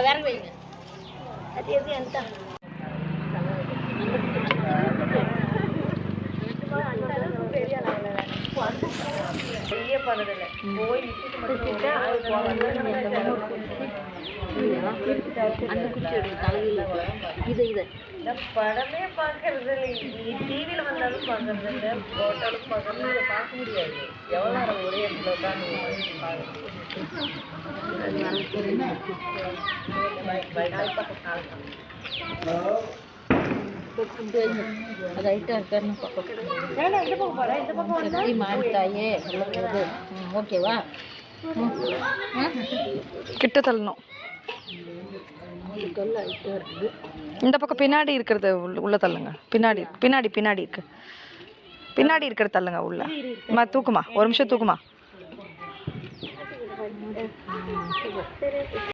வேற வைங்க. அது எது அந்த பெரிய பரதல போய் விசிட் பண்ணிட்டு அந்த குச்சி எடுத்து தலையில இது படமே பார்க்கறது இல்லை. டிவியில வந்தாலும் பார்க்கறது இல்லை, போட்டாலும் பார்க்கறது இல்லை. பார்க்க முடியாது. எவ்வளோ நேரம் ஒரே இடத்துல உட்காந்து மாட்டாயே ஓகேவா? கிட்ட தள்ளணும். இந்த பக்கம் பின்னாடி இருக்கிறது உள்ள தள்ளுங்க. பின்னாடி பின்னாடி பின்னாடி இருக்கு. பின்னாடி இருக்கிறது தள்ளுங்க உள்ள. தூக்குமா, ஒரு நிமிஷம் தூக்குமா.